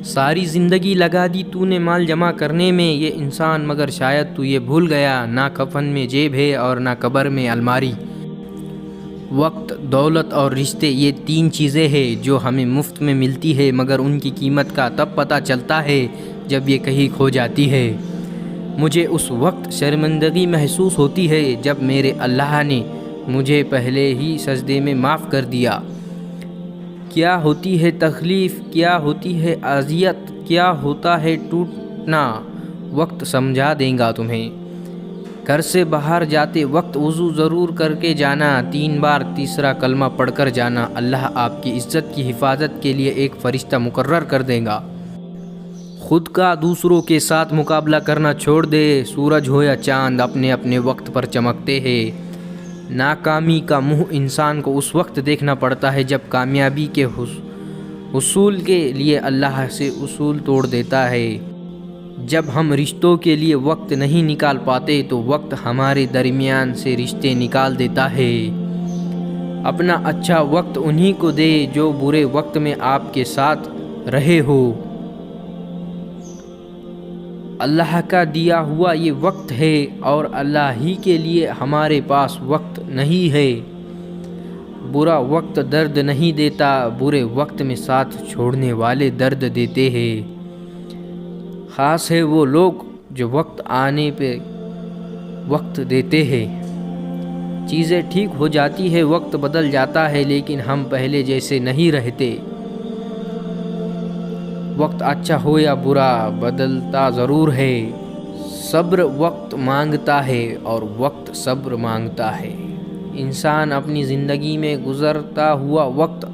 सारी ज़िंदगी लगा दी तूने माल जमा करने में ये इंसान, मगर शायद तू ये भूल गया ना कफन में जेब है और ना कब्र में अलमारी। वक्त, दौलत और रिश्ते ये तीन चीज़ें हैं जो हमें मुफ्त में मिलती है, मगर उनकी कीमत का तब पता चलता है जब ये कहीं खो जाती है। मुझे उस वक्त शर्मिंदगी महसूस होती है जब मेरे अल्लाह ने मुझे पहले ही सजदे में माफ़ कर दिया। क्या होती है तकलीफ़, क्या होती है अज़ियत, क्या होता है टूटना, वक्त समझा देगा तुम्हें। घर से बाहर जाते वक्त वज़ू ज़रूर करके जाना, 3 बार तीसरा कलमा पढ़कर जाना। अल्लाह आपकी इज़्ज़त की हिफाजत के लिए एक फ़रिश्ता मुकर्रर कर देगा। खुद का दूसरों के साथ मुकाबला करना छोड़ दे। सूरज हो या चाँद अपने अपने वक्त पर चमकते हैं। नाकामी का मुँह इंसान को उस वक्त देखना पड़ता है जब कामयाबी के हुसूल के लिए अल्लाह से उसूल तोड़ देता है। जब हम रिश्तों के लिए वक्त नहीं निकाल पाते तो वक्त हमारे दरमियान से रिश्ते निकाल देता है। अपना अच्छा वक्त उन्हीं को दे जो बुरे वक्त में आपके साथ रहे हो। अल्लाह का दिया हुआ ये वक्त है और अल्लाह ही के लिए हमारे पास वक्त नहीं है। बुरा वक्त दर्द नहीं देता, बुरे वक्त में साथ छोड़ने वाले दर्द देते हैं। ख़ास है वो लोग जो वक्त आने पे वक्त देते हैं। चीज़ें ठीक हो जाती है, वक्त बदल जाता है, लेकिन हम पहले जैसे नहीं रहते। वक्त अच्छा हो या बुरा बदलता ज़रूर है। सब्र वक्त मांगता है और वक्त सब्र मांगता है। इंसान अपनी ज़िंदगी में गुज़रता हुआ वक्त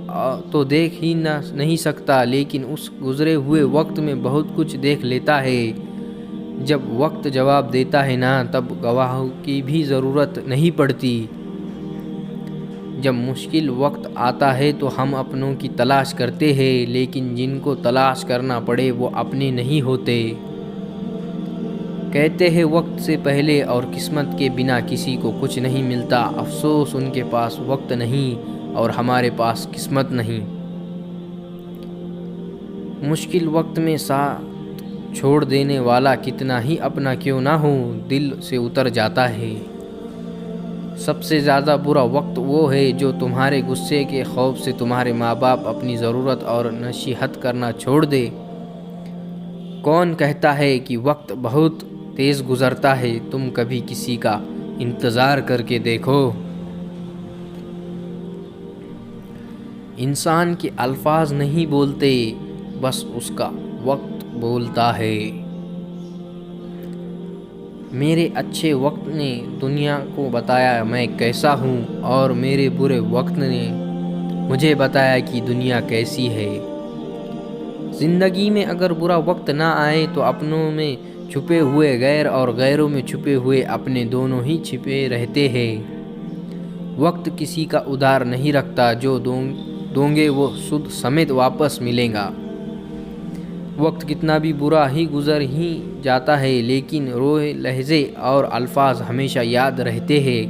तो देख ही नहीं सकता, लेकिन उस गुज़रे हुए वक्त में बहुत कुछ देख लेता है। जब वक्त जवाब देता है ना, तब गवाहों की भी ज़रूरत नहीं पड़ती। जब मुश्किल वक्त आता है तो हम अपनों की तलाश करते हैं, लेकिन जिनको तलाश करना पड़े वो अपने नहीं होते। कहते हैं वक्त से पहले और किस्मत के बिना किसी को कुछ नहीं मिलता। अफसोस उनके पास वक्त नहीं और हमारे पास किस्मत नहीं। मुश्किल वक्त में साथ छोड़ देने वाला कितना ही अपना क्यों ना हो, दिल से उतर जाता है। सबसे ज़्यादा बुरा वक्त वो है जो तुम्हारे गुस्से के खौफ से तुम्हारे माँ बाप अपनी ज़रूरत और नसीहत करना छोड़ दे। कौन कहता है कि वक्त बहुत तेज़ गुज़रता है, तुम कभी किसी का इंतज़ार करके देखो। इंसान के अल्फाज नहीं बोलते, बस उसका वक्त बोलता है। मेरे अच्छे वक्त ने दुनिया को बताया मैं कैसा हूँ, और मेरे बुरे वक्त ने मुझे बताया कि दुनिया कैसी है। ज़िंदगी में अगर बुरा वक्त ना आए तो अपनों में छुपे हुए गैर और गैरों में छुपे हुए अपने दोनों ही छिपे रहते हैं। वक्त किसी का उधार नहीं रखता, जो दोंगे वो सुध समेत वापस मिलेगा। वक्त कितना भी बुरा ही गुज़र ही जाता है, लेकिन रोए लहजे और अल्फाज हमेशा याद रहते हैं।